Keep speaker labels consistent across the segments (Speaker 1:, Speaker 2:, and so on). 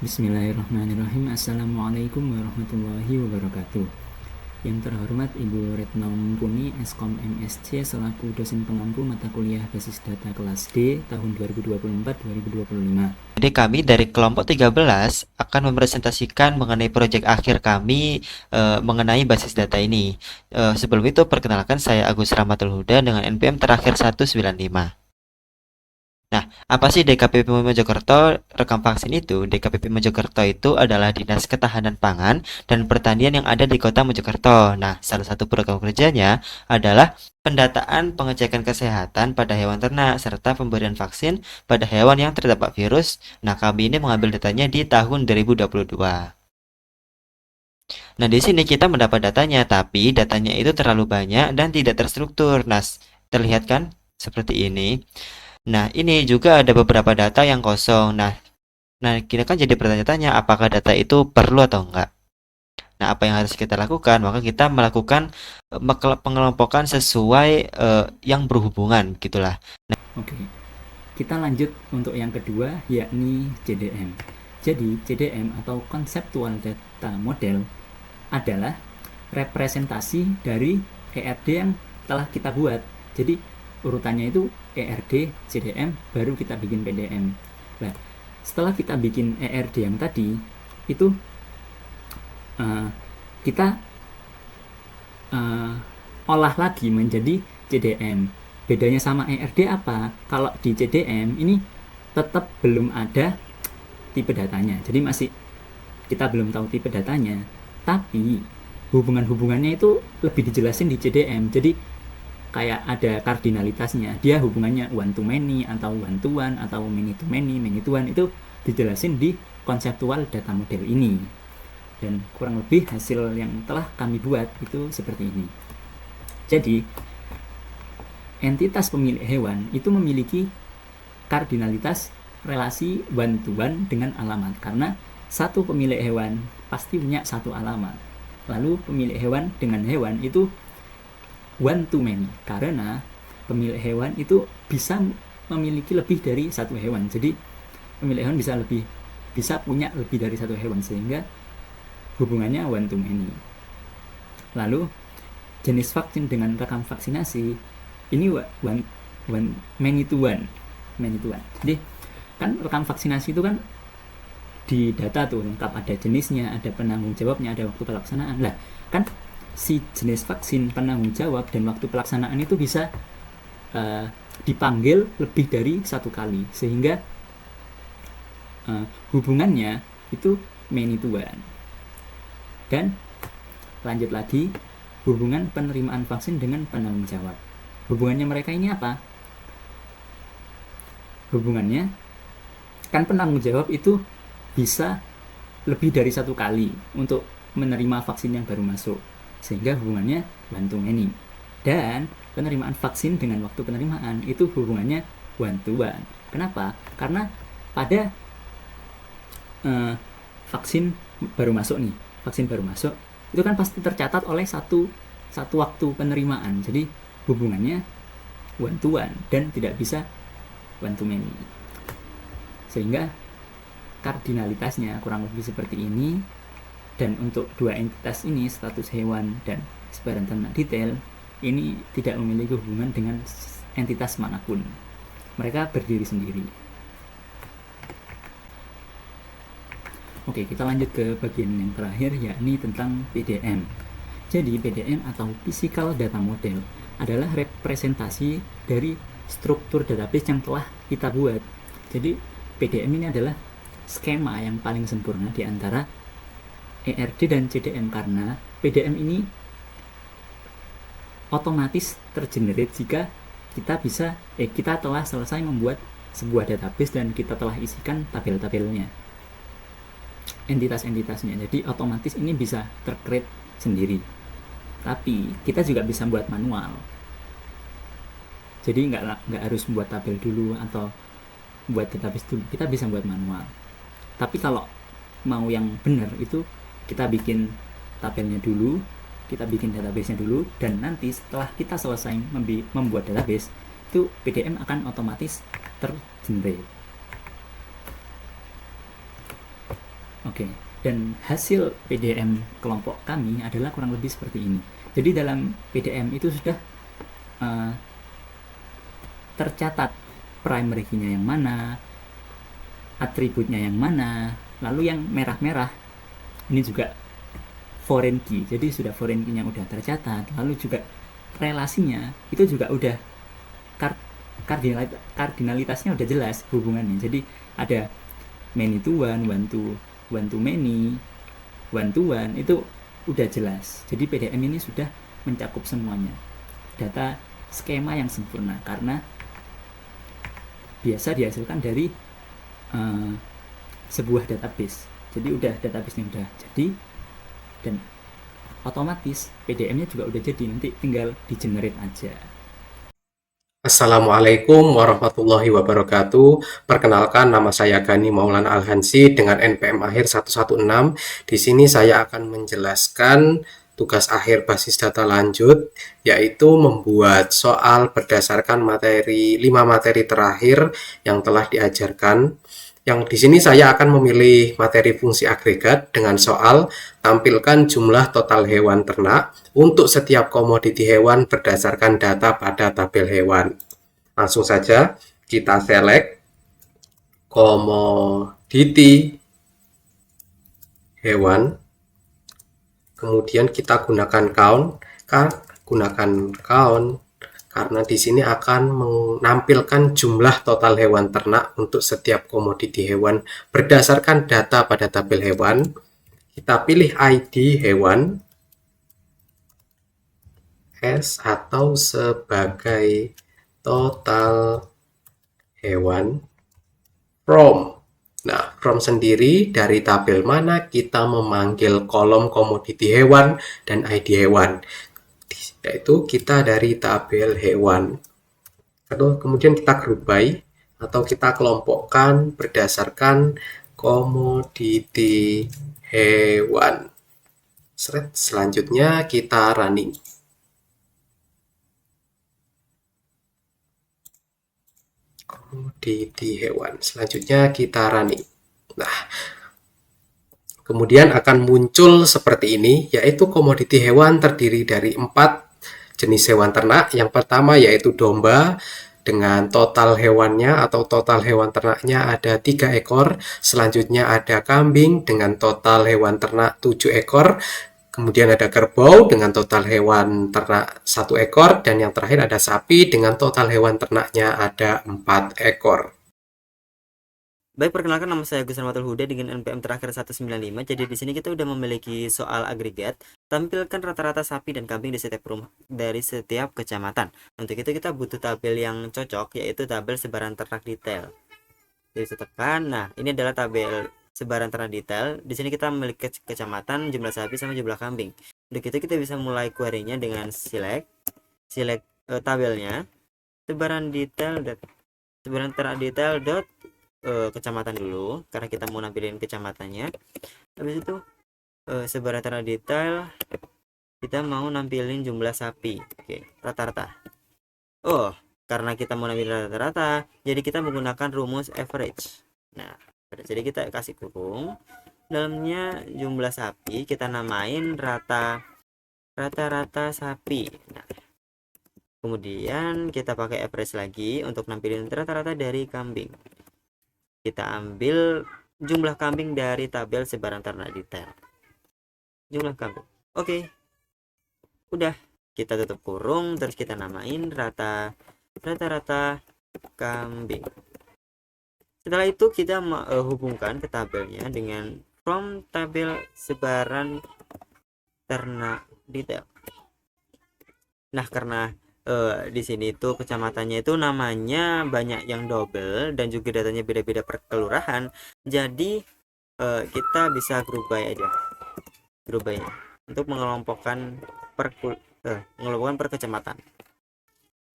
Speaker 1: Bismillahirrahmanirrahim. Assalamualaikum warahmatullahi wabarakatuh. Yang terhormat Ibu Retno Mumpuni, Eskom MSc, selaku dosen pengampu mata kuliah basis data kelas D tahun 2024-2025.
Speaker 2: Jadi kami dari kelompok 13 akan mempresentasikan mengenai proyek akhir kami mengenai basis data ini. Sebelum itu perkenalkan saya Agus Rahmatul Huda dengan NPM terakhir 195. Nah, apa sih DKPP Mojokerto? Rekam vaksin itu, DKPP Mojokerto itu adalah Dinas Ketahanan Pangan dan Pertanian yang ada di Kota Mojokerto. Nah, salah satu program kerjanya adalah pendataan pengecekan kesehatan pada hewan ternak serta pemberian vaksin pada hewan yang terdapat virus. Nah, kami ini mengambil datanya di tahun 2022. Nah, di sini kita mendapat datanya, tapi datanya itu terlalu banyak dan tidak terstruktur. Nah, terlihat kan seperti ini. Nah, ini juga ada beberapa data yang kosong. Nah, kita kan jadi bertanya-tanya apakah data itu perlu atau enggak. Nah, apa yang harus kita lakukan? Maka kita melakukan pengelompokan sesuai yang berhubungan gitulah.
Speaker 1: Oke, kita lanjut untuk yang kedua, yakni CDM. Jadi, CDM atau Conceptual Data Model adalah representasi dari ERD yang telah kita buat. Jadi, urutannya itu ERD, CDM, baru kita bikin PDM. Nah, setelah kita bikin ERD yang tadi, itu kita olah lagi menjadi CDM. Bedanya sama ERD apa? Kalau di CDM ini tetap belum ada tipe datanya. Jadi masih kita belum tahu tipe datanya. Tapi hubungan-hubungannya itu lebih dijelasin di CDM. Jadi kayak ada kardinalitasnya. Dia hubungannya one to many atau one to one atau many to many, many to one itu dijelasin di konseptual data model ini. Dan kurang lebih hasil yang telah kami buat itu seperti ini. Jadi entitas pemilik hewan itu memiliki kardinalitas relasi one to one dengan alamat, karena satu pemilik hewan pasti punya satu alamat. Lalu pemilik hewan dengan hewan itu one to many, karena pemilik hewan itu bisa memiliki lebih dari satu hewan. Jadi pemilik hewan bisa punya lebih dari satu hewan, sehingga hubungannya one to many. Lalu jenis vaksin dengan rekam vaksinasi ini many to one. Jadi kan rekam vaksinasi itu kan di data tuh lengkap, ada jenisnya, ada penanggung jawabnya, ada waktu pelaksanaan. Lah kan si jenis vaksin, penanggung jawab, dan waktu pelaksanaan itu bisa dipanggil lebih dari satu kali, sehingga hubungannya itu many to one. Dan lanjut lagi, hubungan penerimaan vaksin dengan penanggung jawab. Hubungannya mereka ini apa? Hubungannya kan penanggung jawab itu bisa lebih dari satu kali untuk menerima vaksin yang baru masuk, sehingga hubungannya one to many. Dan penerimaan vaksin dengan waktu penerimaan itu hubungannya one to one. Kenapa? Karena pada vaksin baru masuk itu kan pasti tercatat oleh satu waktu penerimaan. Jadi hubungannya one to one dan tidak bisa one to many. Sehingga kardinalitasnya kurang lebih seperti ini. Dan untuk dua entitas ini, status hewan dan sebaran ternak detail, ini tidak memiliki hubungan dengan entitas manapun. Mereka berdiri sendiri. Oke, kita lanjut ke bagian yang terakhir, yakni tentang PDM. Jadi PDM atau Physical Data Model adalah representasi dari struktur database yang telah kita buat. Jadi PDM ini adalah skema yang paling sempurna di antara ERD dan CDM, karena PDM ini otomatis tergenerate jika kita telah selesai membuat sebuah database dan kita telah isikan tabel-tabelnya, entitas-entitasnya. Jadi otomatis ini bisa tercreate sendiri. Tapi kita juga bisa buat manual. Jadi nggak harus membuat tabel dulu atau buat database dulu. Kita bisa buat manual. Tapi kalau mau yang benar itu kita bikin tabelnya dulu, kita bikin database-nya dulu, dan nanti setelah kita selesai membuat database, itu PDM akan otomatis tergenerate. Oke, dan hasil PDM kelompok kami adalah kurang lebih seperti ini. Jadi dalam PDM itu sudah uh, tercatat primary key-nya yang mana, atributnya yang mana, lalu yang merah-merah ini juga foreign key. Jadi sudah foreign key-nya udah tercatat, lalu juga relasinya itu juga udah kardinalitasnya udah jelas hubungannya. Jadi ada many to one to many, one to one, itu udah jelas. Jadi PDM ini sudah mencakup semuanya. Data skema yang sempurna karena biasa dihasilkan dari sebuah database. Jadi udah database-nya udah jadi dan otomatis PDM-nya juga udah jadi, nanti tinggal di generate aja.
Speaker 3: Assalamualaikum warahmatullahi wabarakatuh. Perkenalkan, nama saya Gani Maulana Al-Hansi dengan NPM akhir 116. Di sini saya akan menjelaskan tugas akhir basis data lanjut, yaitu membuat soal berdasarkan 5 materi terakhir yang telah diajarkan. Yang di sini saya akan memilih materi fungsi agregat dengan soal tampilkan jumlah total hewan ternak untuk setiap komoditi hewan berdasarkan data pada tabel hewan. Langsung saja kita select komoditi hewan, kemudian kita gunakan count karena di sini akan menampilkan jumlah total hewan ternak untuk setiap komoditi hewan berdasarkan data pada tabel hewan. Kita pilih ID hewan S atau sebagai total hewan from. Nah, from sendiri dari tabel mana kita memanggil kolom komoditi hewan dan ID hewan, yaitu kita dari tabel hewan. Atau kemudian kita group by atau kita kelompokkan berdasarkan komoditi hewan. Selanjutnya kita running. Komoditi hewan. Selanjutnya kita running. Nah, kemudian akan muncul seperti ini, yaitu komoditi hewan terdiri dari 4 jenis hewan ternak. Yang pertama yaitu domba dengan total hewannya atau total hewan ternaknya ada 3 ekor. Selanjutnya ada kambing dengan total hewan ternak 7 ekor. Kemudian ada kerbau dengan total hewan ternak 1 ekor. Dan yang terakhir ada sapi dengan total hewan ternaknya ada 4 ekor.
Speaker 2: Baik, perkenalkan, nama saya Agus Rahmatul Huda dengan NPM terakhir 195. Jadi di sini kita udah memiliki soal agregat. Tampilkan rata-rata sapi dan kambing di setiap rumah dari setiap kecamatan. Untuk itu kita butuh tabel yang cocok, yaitu tabel sebaran ternak detail. Jadi tekan. Nah, ini adalah tabel sebaran ternak detail. Di sini kita memiliki kecamatan, jumlah sapi sama jumlah kambing. Untuk itu kita bisa mulai query-nya dengan select tabelnya sebaran ternak detail kecamatan dulu, karena kita mau nampilin kecamatannya. Habis itu sebaran ternak detail kita mau nampilin jumlah sapi. Oke, rata-rata. Karena kita mau nampilin rata-rata, jadi kita menggunakan rumus average. Nah, jadi kita kasih kurung, dalamnya jumlah sapi, kita namain rata-rata sapi. Nah, kemudian kita pakai average lagi untuk nampilin rata-rata dari kambing. Kita ambil jumlah kambing dari tabel sebaran ternak detail. Jumlah kambing. Oke. Udah, kita tutup kurung, terus kita namain rata-rata kambing. Setelah itu kita hubungkan ke tabelnya dengan from tabel sebaran ternak detail. Nah, karena di sini tuh kecamatannya itu namanya banyak yang double dan juga datanya beda-beda per kelurahan, jadi kita bisa group by aja, group by untuk mengelompokkan per kecamatan,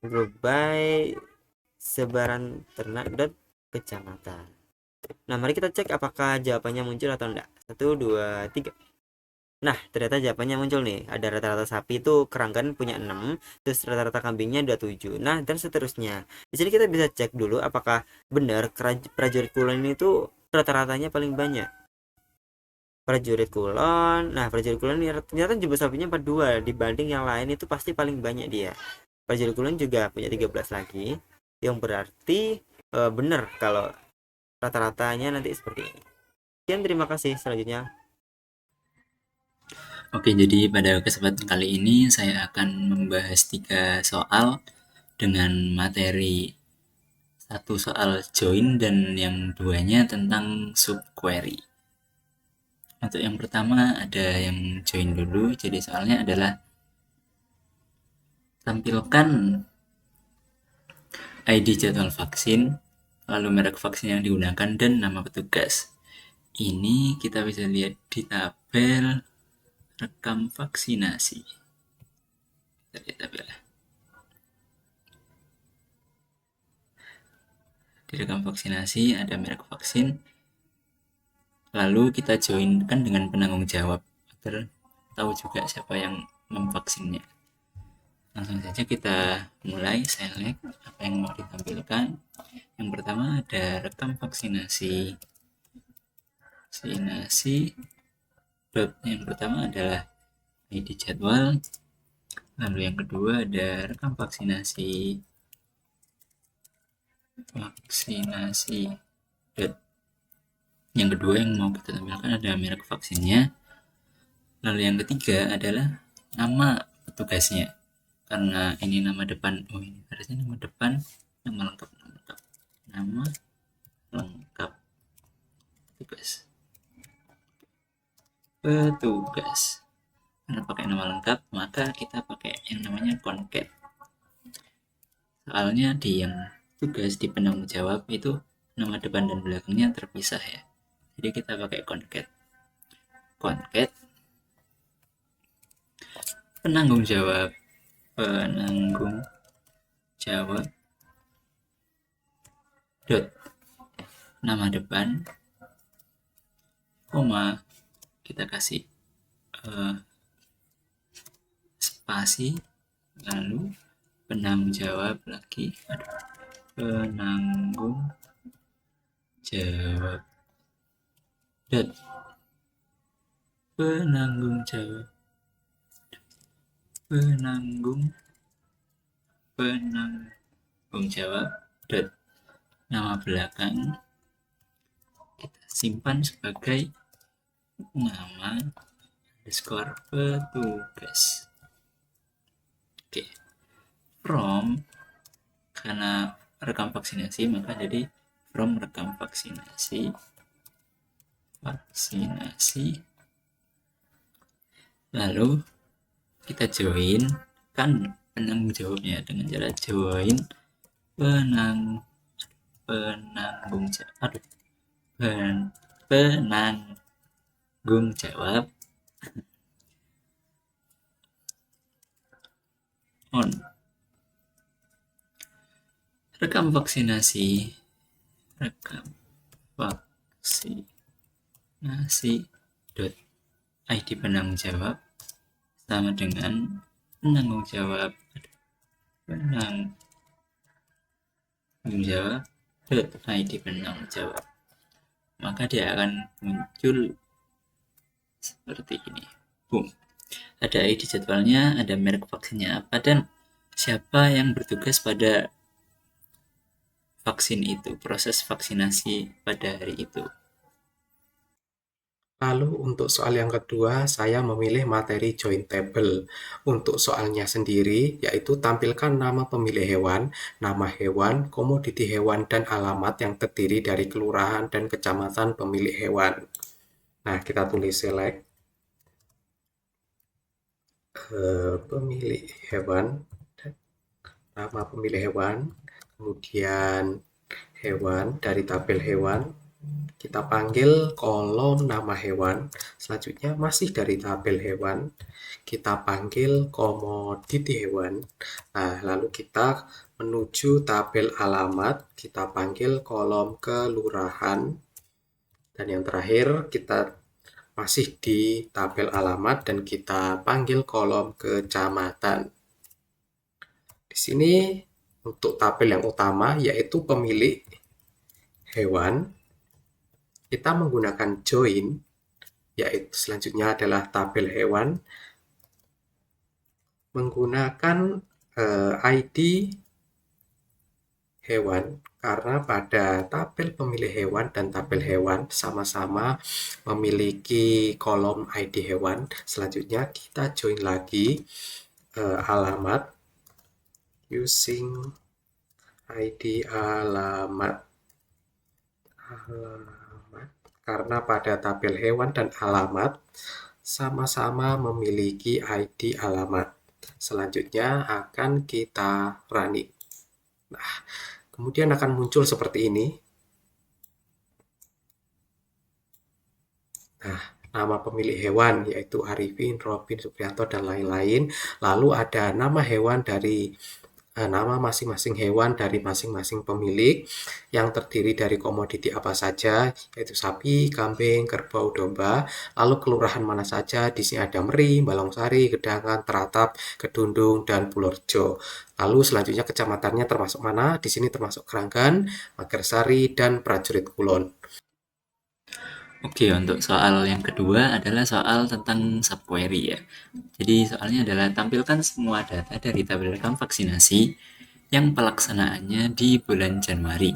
Speaker 2: group by sebaran ternak dan kecamatan. Nah, mari kita cek apakah jawabannya muncul atau enggak. 1, 2, 3. Nah, ternyata jawabannya muncul nih. Ada rata-rata sapi itu keranggan punya 6, terus rata-rata kambingnya ada 7. Nah, dan seterusnya. Di sini kita bisa cek dulu apakah benar prajurit kulon itu rata-ratanya paling banyak.
Speaker 4: prajurit kulon. Nah, prajurit kulon ternyata jumlah sapinya 42, dibanding yang lain itu pasti paling banyak dia. Prajurit kulon juga punya 13 lagi, yang berarti benar kalau rata-ratanya nanti seperti ini. Sekian, terima kasih. Selanjutnya,
Speaker 1: Oke, jadi pada kesempatan kali ini saya akan membahas 3 soal dengan materi satu soal join dan yang duanya tentang subquery. Untuk yang pertama ada yang join dulu, jadi soalnya adalah tampilkan ID jadwal vaksin, lalu merek vaksin yang digunakan dan nama petugas. Ini kita bisa lihat di tabel rekam vaksinasi. Kita lihat tabelnya. Di rekam vaksinasi ada merek vaksin, lalu kita joinkan dengan penanggung jawab agar tahu juga siapa yang memvaksinnya. Langsung saja kita mulai select apa yang mau ditampilkan. Yang pertama ada rekam vaksinasi. Yang pertama adalah ID jadwal, lalu yang kedua ada rekam vaksinasi. Yang kedua yang mau kita tampilkan ada merek vaksinnya, lalu yang ketiga adalah nama petugasnya, karena ini nama depan, ini harusnya nama depan, nama lengkap petugas. Karena pakai nama lengkap, maka kita pakai yang namanya concat. Soalnya di yang tugas di penanggung jawab itu nama depan dan belakangnya terpisah ya. Jadi kita pakai concat. Penanggung jawab dot nama depan, koma, kita kasih spasi, lalu penanggung jawab lagi, penanggung jawab dot penanggung jawab dot nama belakang kita simpan sebagai nama underscore petugas. Oke. From, karena rekam vaksinasi maka jadi from rekam vaksinasi, lalu kita join kan penanggung jawabnya dengan cara join penanggung jawab on rekam vaksinasi dot ID penanggung jawab sama dengan penanggung jawab dot ID penanggung jawab, maka dia akan muncul seperti ini. Boom. Ada ID jadwalnya, ada merek vaksinnya apa, dan siapa yang bertugas pada vaksin itu, proses vaksinasi pada hari itu.
Speaker 3: Lalu untuk soal yang kedua, saya memilih materi join table. Untuk soalnya sendiri, yaitu tampilkan nama pemilik hewan, nama hewan, komoditi hewan, dan alamat yang terdiri dari kelurahan dan kecamatan pemilik hewan. Nah, kita tulis select pemilik hewan, nama pemilik hewan, kemudian hewan dari tabel hewan, kita panggil kolom nama hewan, selanjutnya masih dari tabel hewan, kita panggil komoditi hewan. Nah, lalu kita menuju tabel alamat, kita panggil kolom kelurahan, dan yang terakhir kita masih di tabel alamat dan kita panggil kolom kecamatan. Di sini untuk tabel yang utama yaitu pemilik hewan, kita menggunakan join yaitu selanjutnya adalah tabel hewan menggunakan ID hewan karena pada tabel pemilih hewan dan tabel hewan sama-sama memiliki kolom ID hewan. Selanjutnya kita join lagi alamat using ID alamat karena pada tabel hewan dan alamat sama-sama memiliki ID alamat. Selanjutnya akan kita running. Nah, kemudian akan muncul seperti ini. Nah, nama pemilik hewan yaitu Arifin, Robin, Supriyanto, dan lain-lain. Lalu ada nama hewan dari nama masing-masing hewan dari masing-masing pemilik yang terdiri dari komoditi apa saja, yaitu sapi, kambing, kerbau, domba. Lalu kelurahan mana saja, di sini ada Meri, Balongsari, Gedangan, Teratap, Kedundung, dan Purworejo. Lalu selanjutnya kecamatannya termasuk mana? Di sini termasuk Kranggan, Magersari, dan Prajurit Kulon.
Speaker 1: Oke, untuk soal yang kedua adalah soal tentang subquery ya. Jadi soalnya adalah tampilkan semua data dari tabel rekam vaksinasi yang pelaksanaannya di bulan Januari.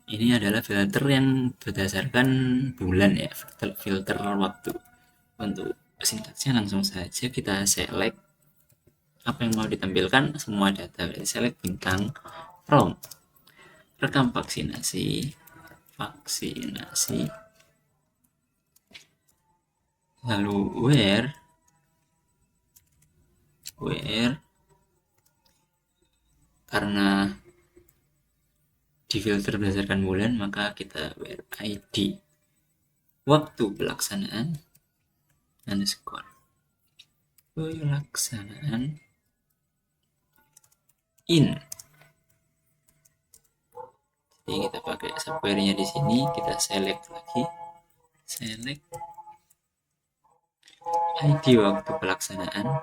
Speaker 1: Ini adalah filter yang berdasarkan bulan ya, filter waktu. Untuk sintaksnya langsung saja kita select apa yang mau ditampilkan, semua data. Select bintang from rekam vaksinasi, lalu where karena difilter berdasarkan bulan maka kita where ID waktu pelaksanaan underscore pelaksanaan in. Jadi kita pakai subquery-nya di sini, kita select lagi, select ID waktu pelaksanaan,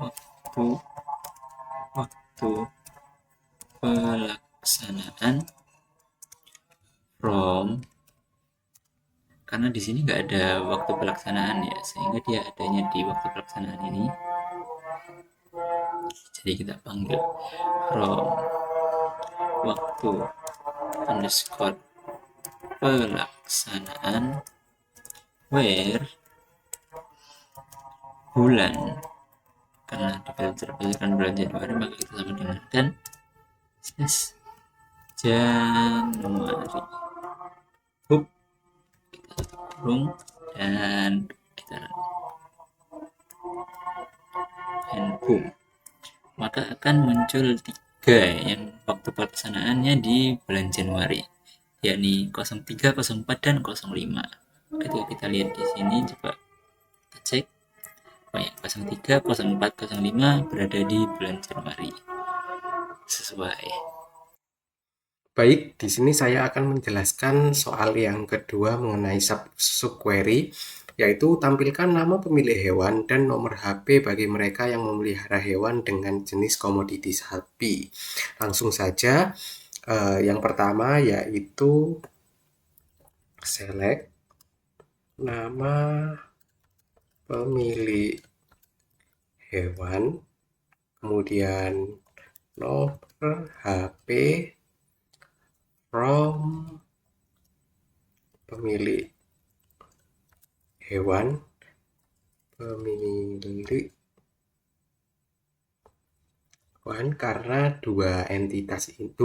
Speaker 1: waktu pelaksanaan from, karena di sini nggak ada waktu pelaksanaan ya, sehingga dia adanya di waktu pelaksanaan ini. Jadi kita panggil from waktu underscore pelaksanaan where bulan, karena difilter berdasarkan bulan Januari maka kita sama dengan dan Januari. Kita kurung dan kita and boom, maka akan muncul 3 yang waktu pelaksanaannya di bulan Januari, yakni 03, 04, dan 05. Ketika kita lihat di sini, coba kita cek, 03, 04, 05 berada di bulan Januari. Sesuai.
Speaker 3: Baik, di sini saya akan menjelaskan soal yang kedua mengenai subquery, yaitu tampilkan nama pemilik hewan dan nomor HP bagi mereka yang memelihara hewan dengan jenis komoditi sapi. Langsung saja, yang pertama yaitu select nama pemilik hewan, kemudian nomor HP from pemilik hewan, karena dua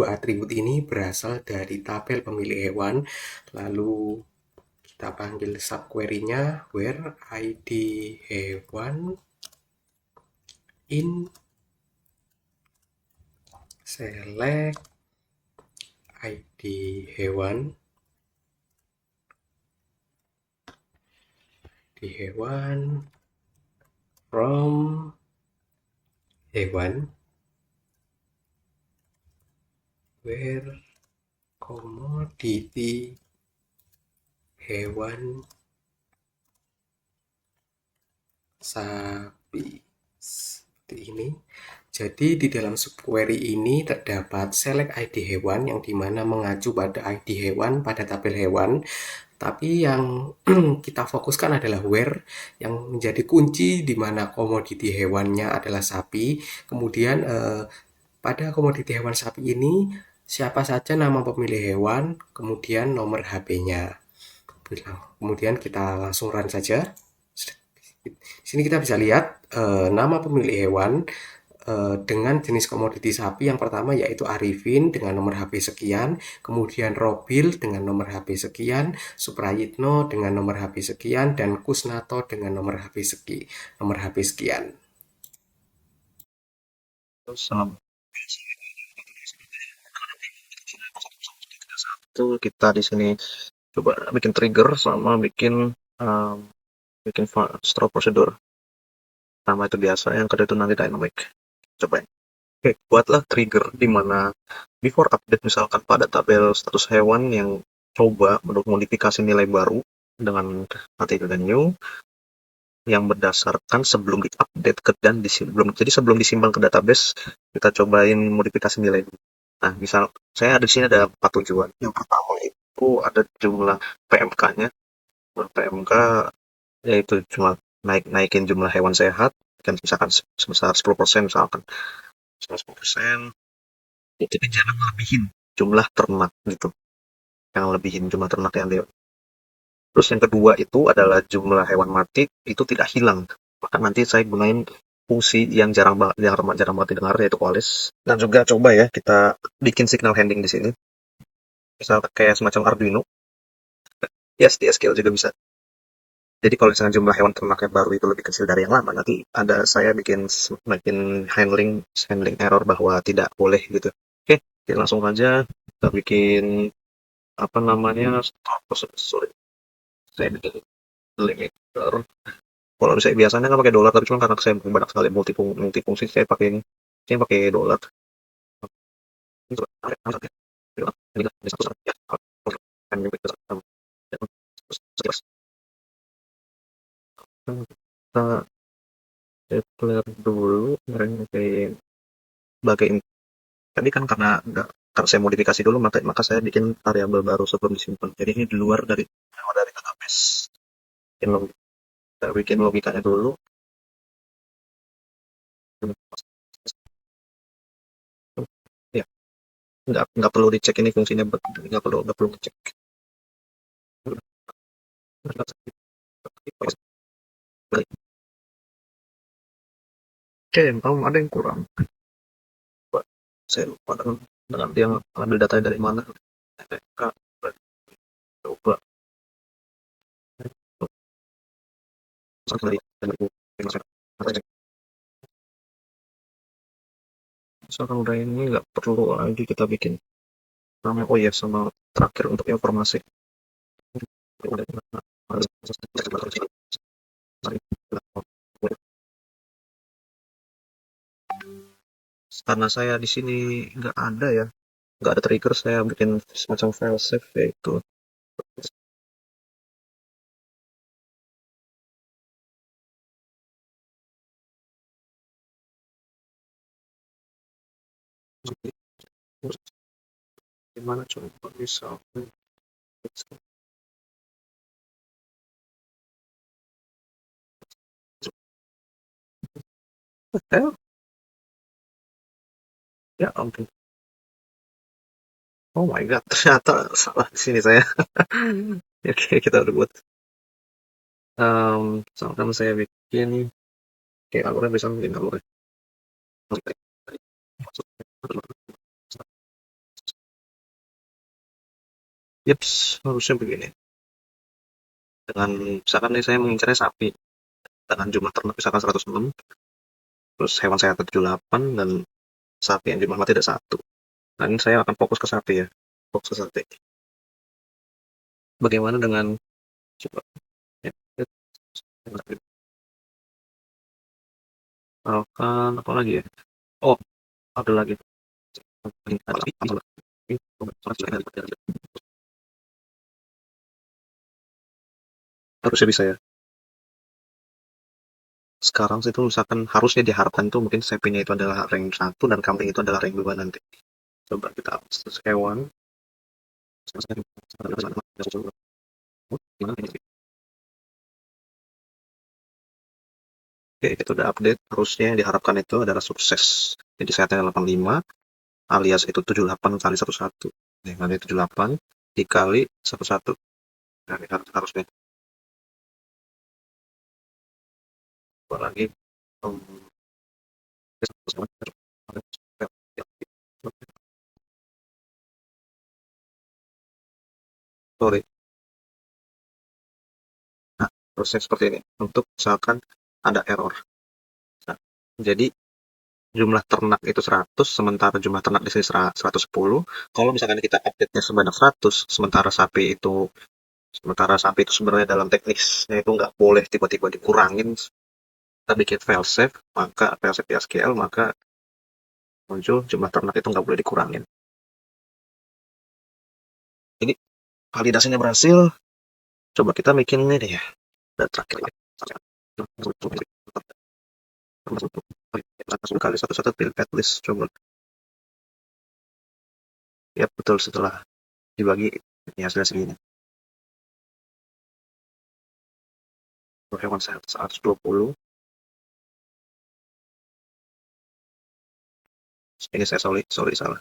Speaker 3: atribut ini berasal dari tabel pemilik hewan. Lalu kita panggil subquery-nya where ID hewan in select ID hewan di hewan from hewan where komoditi hewan sapi. Seperti ini. Jadi di dalam subquery ini terdapat select ID hewan yang dimana mengacu pada ID hewan pada tabel hewan. Tapi yang kita fokuskan adalah where, yang menjadi kunci di mana komoditi hewannya adalah sapi. Kemudian pada komoditi hewan sapi ini siapa saja nama pemilik hewan, kemudian nomor HP-nya. Kemudian kita langsung run saja. Di sini kita bisa lihat nama pemilik hewan dengan jenis komoditi sapi yang pertama yaitu Arifin dengan nomor HP sekian, kemudian Robil dengan nomor HP sekian, Suprayitno dengan nomor HP sekian, dan Kusnato dengan nomor HP sekian.
Speaker 5: Salam. Itu kita di sini coba bikin trigger sama bikin store procedure. Pertama itu biasa, yang kedua itu nanti dynamic. Coba. Oke, buatlah trigger di mana before update misalkan pada tabel status hewan yang coba modifikasi nilai baru dengan nanti itu new yang berdasarkan sebelum di-update ke dan sebelum disimpan ke database kita cobain modifikasi nilai. Nah, misal saya ada di sini ada 4 tujuan. Yang pertama itu ada jumlah PMK-nya. PMK yaitu cuma naikin jumlah hewan sehat kan misalkan sebesar 10% misalkan 10% itu jangan lebihin jumlah ternak gitu. Jangan lebihin jumlah ternak yang dia. Terus yang kedua itu adalah jumlah hewan mati itu tidak hilang. Maka nanti saya gunain fungsi yang jarang banget didengar yaitu qualis. Dan juga coba ya kita bikin signal handling di sini. Misal kayak semacam Arduino. Ya, STSCL juga bisa. Jadi kalau misalnya jumlah hewan ternak yang baru itu lebih kecil dari yang lama, nanti ada saya bikin handling error bahwa tidak boleh gitu. Oke, kita langsung aja kita bikin apa namanya sorry, saya bikin limiter. Kalau misalnya biasanya nggak pakai dolar, tapi cuma karena saya banyak sekali multifungsi, saya pakai dolar. Kita declare dulu sebagai tadi kan karena saya modifikasi dulu maka saya bikin variabel baru sebelum disimpan. Jadi ini di luar dari database. Kita bikin logikanya dulu. Ya, nggak perlu dicek ini fungsinya, nggak perlu dicek. Oke, ada yang kurang. Saya lupa dengan dia ngambil datanya dari mana. Coba. Misalkan udah ini nggak perlu lagi kita bikin namanya. Oh ya, sama terakhir untuk informasi. Karena saya di sini nggak ada trigger, saya bikin semacam file save yaitu gimana coba bisa ya ampun. Oh my god, ternyata salah di sini saya. Oke, kita udah buat. Misalkan saya bikin alurnya bisa bikin alurnya. Yaps, harusnya begini. Dengan misalkan nih saya mengincarnya sapi dengan jumlah ternak misalkan 106, terus hewan sehat 78 dan sapi yang jumlah mati ada 1. Nah, ini saya akan fokus ke sapi ya. Fokus ke sapi. Bagaimana dengan coba ya, misalkan apa lagi ya? Oh, ada lagi. Harusnya bisa ya. Sekarang itu misalkan harusnya diharapkan itu mungkin sapinya itu adalah rank 1 dan kambing itu adalah rank 2 nanti. Coba kita hapus hewan. Gimana ini? Oke, itu udah update. Harusnya yang diharapkan itu adalah sukses. Jadi setnya 85 alias itu 78 kali 11. Nanti 78 dikali 11. Nah, ini harusnya. Coba lagi. Sorry. Nah, terusnya seperti ini. Untuk misalkan ada error. Nah, jadi jumlah ternak itu 100, sementara jumlah ternak di sini 110. Kalau misalkan kita update-nya sebanyak 100, sementara sapi itu sebenarnya dalam teknisnya itu nggak boleh tiba-tiba dikurangin. Kita bikin file save, maka file save di SQL, maka muncul jumlah ternak itu nggak boleh dikurangin. Ini validasinya berhasil. Coba kita bikin ini deh ya. Dan terakhir ya. Langsung kali satu-satu pilih pet list. Coba. Ya betul, setelah dibagi ini hasilnya segini. Hewan sehat 120. Ini saya sorry salah.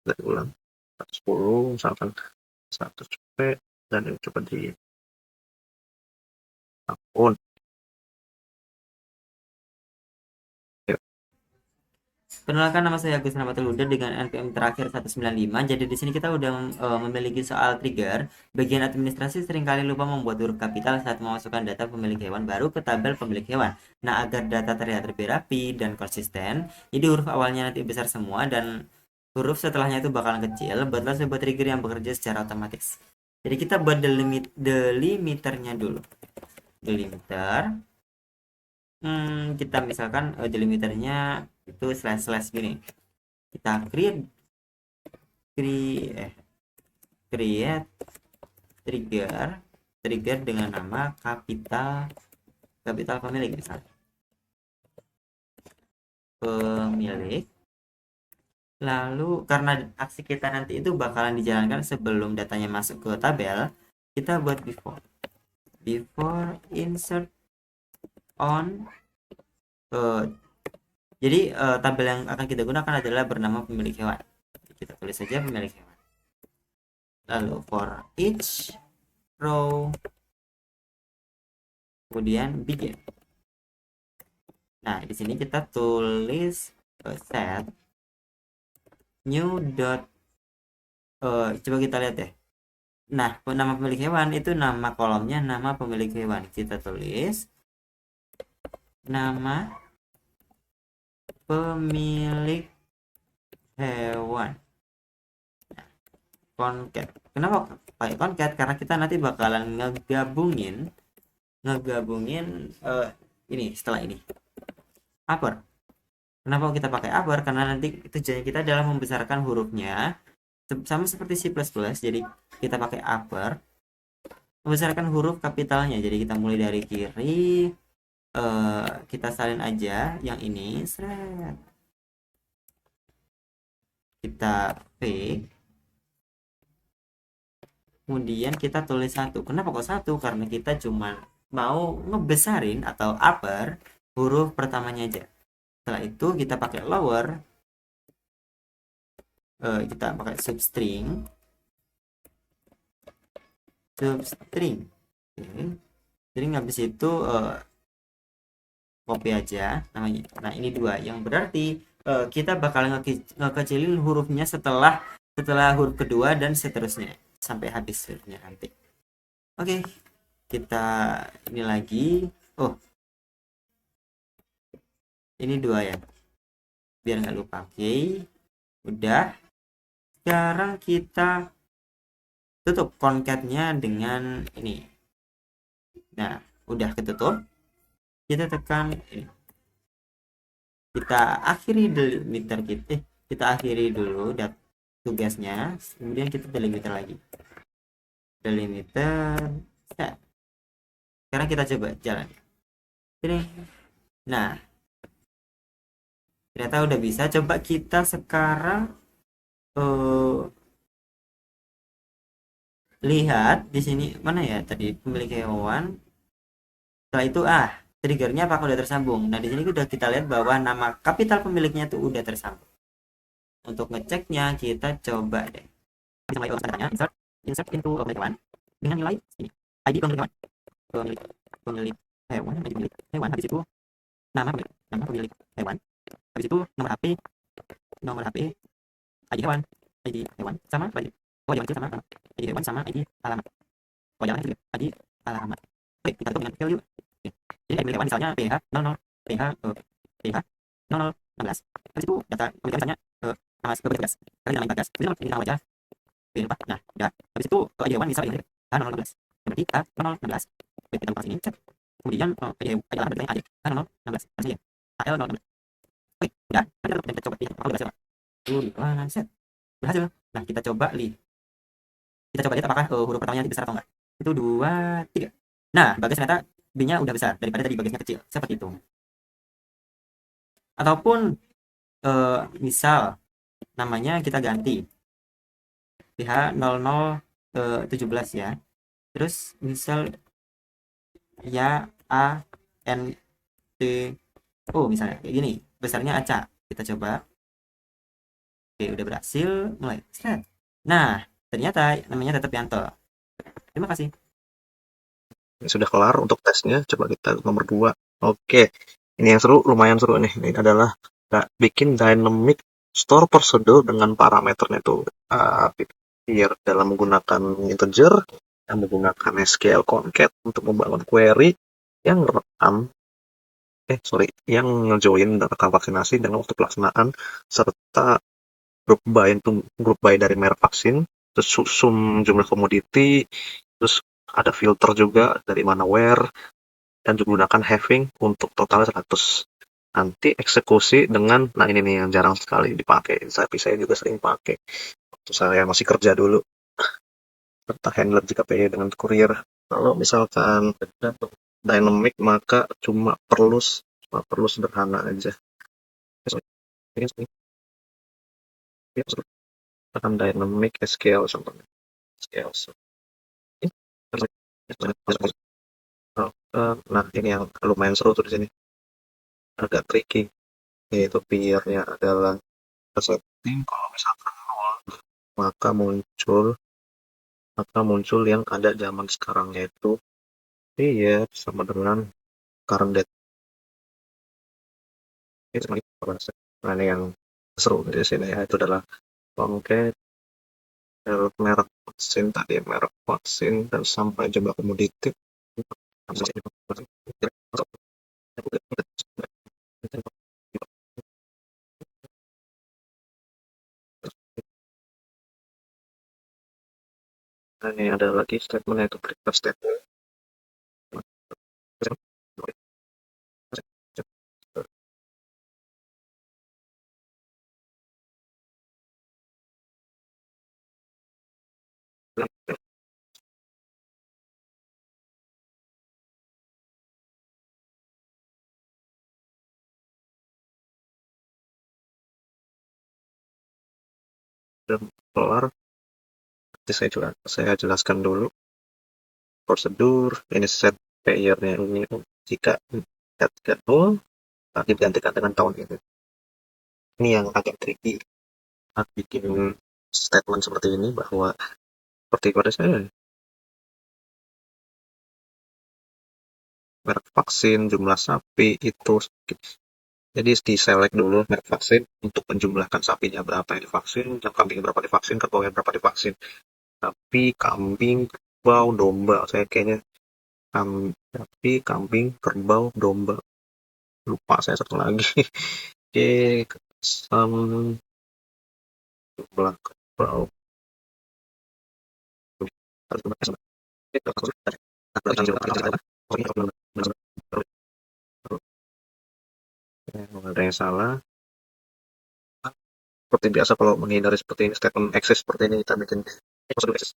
Speaker 5: Dari ulang 110 misalkan 100 p dan ini coba di akun.
Speaker 4: Perkenalkan, nama saya Agus Ramatul Huda dengan NPM terakhir 195. Jadi di sini kita udah memiliki soal trigger. Bagian administrasi seringkali lupa membuat huruf kapital saat memasukkan data pemilik hewan baru ke tabel pemilik hewan. Nah, agar data terlihat lebih rapi dan konsisten, jadi huruf awalnya nanti besar semua dan huruf setelahnya itu bakalan kecil. Buatlah sebuah trigger yang bekerja secara otomatis. Jadi kita buat delimiternya dulu. Delimiter. Kita misalkan delimiternya itu slash gini. Kita create trigger dengan nama kapital pemilik, misalnya pemilik. Lalu karena aksi kita nanti itu bakalan dijalankan sebelum datanya masuk ke tabel, kita buat before insert on. Jadi tabel yang akan kita gunakan adalah bernama pemilik hewan. Kita tulis saja pemilik hewan. Lalu for each row, kemudian begin. Nah, di sini kita tulis set new dot. Coba kita lihat ya. Nah, nama pemilik hewan itu nama kolomnya nama pemilik hewan. Kita tulis nama pemilik hewan. Nah, concat. Kenapa pakai concat? Karena kita nanti bakalan ngegabungin ini setelah ini upper. Kenapa kita pakai upper? Karena nanti tujuannya kita adalah membesarkan hurufnya sama seperti C++. Jadi kita pakai upper, membesarkan huruf kapitalnya. Jadi kita mulai dari kiri, kita salin aja yang ini, kita V, kemudian kita tulis 1. Kenapa kok 1? Karena kita cuma mau ngebesarin atau upper huruf pertamanya aja. Setelah itu kita pakai lower, kita pakai substring. Jadi habis itu copy aja namanya. Nah, ini 2 yang berarti kita bakal ngekecilin hurufnya setelah huruf kedua dan seterusnya sampai habis hurufnya nanti. Oke, kita ini lagi. Ini 2 ya, biar nggak lupa. Oke, udah. Sekarang kita tutup concatnya dengan ini. Nah, udah ketutup. Kita tekan ini. Kita akhiri delimiter kita akhiri dulu tugasnya, kemudian kita delimiter lagi. Delimiter set. Sekarang kita coba jalan. Ini. Nah, ternyata udah bisa. Coba kita sekarang lihat di sini mana ya tadi pemilik hewan. Setelah itu triggernya apakah udah tersambung. Nah di sini udah kita lihat bahwa nama kapital pemiliknya tuh udah tersambung. Untuk ngeceknya kita coba deh. Bisa mulai tanya insert into pemilik hewan dengan nilai ini. ID pemilik hewan, pemilik pemilik hewan, ID pemilik hewan. Habis itu nama pemilik hewan. Habis itu nomor HP, ID hewan, sama ID. Oh jangan sama ID hewan sama ID alamat. Oh jangan itu ID alamat. Oke, kita tutup dengan value. Oke. Jadi ID pemilik hewan misalnya PH 00 PH PH 0016. Habis itu data pemilik hewan misalnya nama beberapa kali nama Bagas. Habis itu ini nama wajah. Oke, lupa. Nah, udah. Habis itu ID hewan misalnya A0016. Berarti A0016. Oke, kita buka sini cek. Kemudian ID alamat berarti AD A0016. Harusnya ya. AL016. Oke, udah. Nanti kita coba lihat apakah berhasil. Set. Berhasil. Nah, kita coba lihat apakah huruf pertamanya nanti besar atau enggak. Itu 2, 3. Nah, Bagas ternyata B-nya udah besar daripada tadi Bagasnya kecil. Seperti itu. Ataupun misal namanya kita ganti PH0017 ya. Terus misal ya A N T O misalnya kayak gini. Besarnya acak. Kita coba. Oke, udah berhasil. Mulai. Set. Nah, ternyata namanya tetap Yanto. Terima kasih.
Speaker 5: Sudah kelar untuk tesnya, coba kita nomor 2. Oke, ini yang seru, lumayan seru nih. Ini adalah bikin dynamic store procedure dengan parameternya itu biar dalam menggunakan integer, yang menggunakan SQL concat untuk membangun query yang yang ngejoin data vaksinasi dengan waktu pelaksanaan serta grup by dari merek vaksin, terus sum jumlah komoditi, terus ada filter juga dari mana where, dan menggunakan having untuk total 100. Nanti eksekusi dengan, nah ini nih yang jarang sekali dipakai, saya juga sering pakai waktu saya masih kerja dulu, serta handler JKPI dengan courier. Kalau misalkan dynamic maka cuma perlu sederhana aja. Akan dynamic SQL contohnya. SQL. Nah ini yang lumayan seru tuh di sini, agak tricky, yaitu peer-nya adalah setting kalau misalkan maka muncul yang ada zaman sekarang, yaitu peer sama dengan current date. Nah ini yang seru di sini ya, itu adalah concat merek vaksin dan sampai jumlah komoditi. Nah, ini ada lagi statement yaitu prepare statement. Dan kelar, nanti saya jelaskan dulu prosedur. Ini set payer-nya ini jika tidak nol digantikan dengan tahun ini. Ini yang agak tricky bikin statement seperti ini, bahwa seperti pada saya merek vaksin, jumlah sapi itu, jadi di select dulu merek vaksin untuk menjumlahkan sapinya berapa yang divaksin, yang kambing berapa divaksin, kerbau yang berapa divaksin. Sapi, kambing, kerbau, domba, saya kayaknya sapi, kambing, kerbau, domba, lupa saya satu lagi. Oke, jumlah kerbau. Ada yang salah. Seperti biasa kalau menghindari seperti ini, statement access seperti ini, kita bikin prosedur access.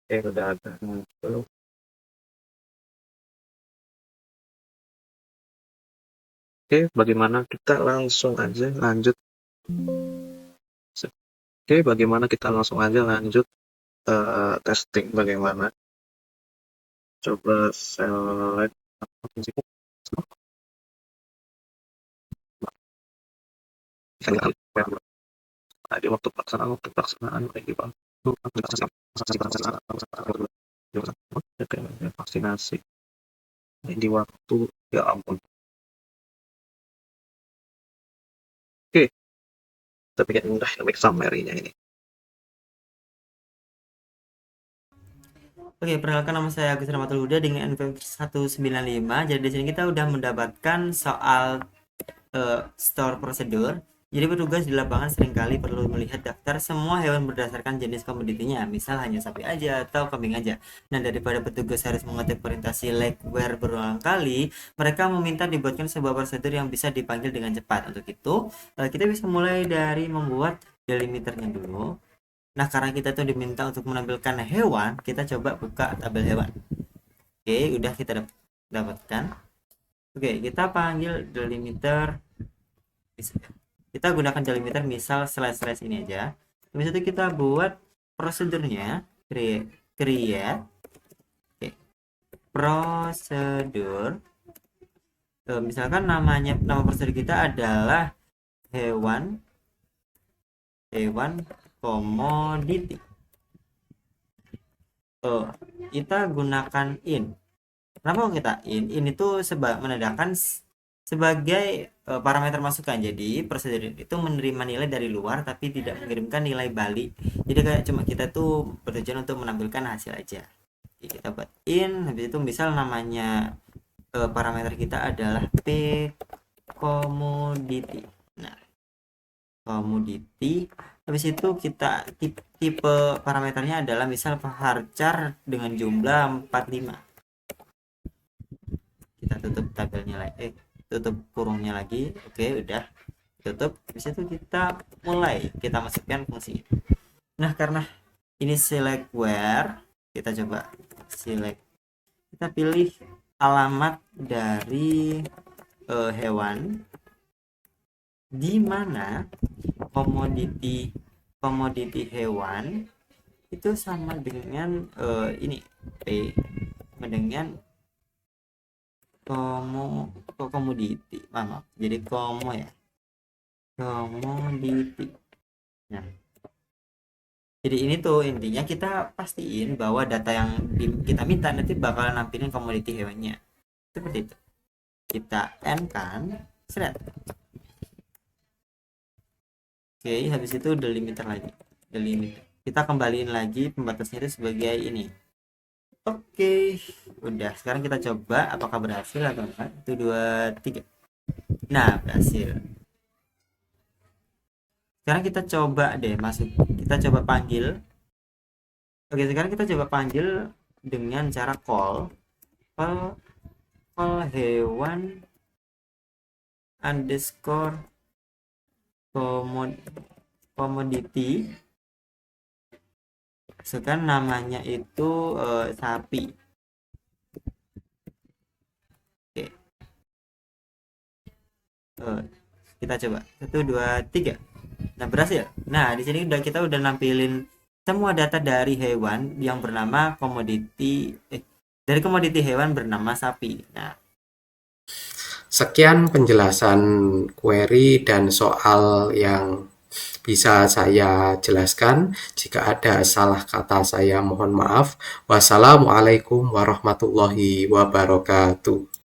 Speaker 5: Oke, udah ada. Oke, bagaimana kita langsung aja lanjut Oke, bagaimana kita langsung aja lanjut testing bagaimana. Coba select di waktu pelaksanaan vaksinasi di waktu, ya ampun. Oke, kita bikin dynamic summary-nya ini.
Speaker 4: Oke, perkenalkan nama saya Agus Rahmatul Huda dengan NPM 195. Jadi di sini kita udah mendapatkan soal store prosedur. Jadi petugas di lapangan seringkali perlu melihat daftar semua hewan berdasarkan jenis komoditinya, misal hanya sapi aja atau kambing aja. Nah, daripada petugas harus mengetik perintah select where berulang kali, mereka meminta dibuatkan sebuah prosedur yang bisa dipanggil dengan cepat. Untuk itu, kita bisa mulai dari membuat delimiternya dulu. Nah, karena kita tuh diminta untuk menampilkan hewan, kita coba buka tabel hewan. Oke, udah kita dapatkan. Oke, kita panggil delimiter. Kita gunakan delimiter misal slash ini aja. Habis itu kita buat prosedurnya, create prosedur. Misalkan nama prosedur kita adalah hewan komoditi. Kita gunakan in. Kenapa kita in? In itu menandakan sebagai parameter masukan. Jadi prosedur itu menerima nilai dari luar tapi tidak mengirimkan nilai balik. Jadi kayak cuma kita tuh bertujuan untuk menampilkan hasil aja. Jadi kita buat in, habis itu misal namanya parameter kita adalah p commodity. Nah, commodity. Habis itu kita tipe parameternya adalah misal varchar dengan jumlah 45. Kita tutup tabelnya lagi, tutup kurungnya lagi. Oke, udah tutup. Habis itu kita masukkan fungsi. Nah, karena ini select where, kita coba select, kita pilih alamat dari hewan di mana komoditi hewan itu sama dengan ini p dengan komoditi, maaf, jadi komoditi. Nah, jadi ini tuh intinya kita pastiin bahwa data yang kita minta nanti bakal nampilin komoditi hewannya seperti itu. Kita n kan seret. Oke, habis itu delimiter lagi. Kita kembaliin lagi pembatasnya itu sebagai ini. Oke, udah. Sekarang kita coba apakah berhasil atau enggak. 1, 2, 3. Nah, berhasil. Sekarang kita coba deh masuk. Kita coba panggil. Oke, sekarang kita coba panggil dengan cara call hewan underscore komoditi. Sekarang namanya itu sapi. Oke. Kita coba 1, 2, 3. Nah, berhasil. Nah, di sini kita udah nampilin semua data dari hewan yang bernama dari komoditi hewan bernama sapi. Nah,
Speaker 3: sekian penjelasan query dan soal yang bisa saya jelaskan. Jika ada salah kata saya mohon maaf. Wassalamualaikum warahmatullahi wabarakatuh.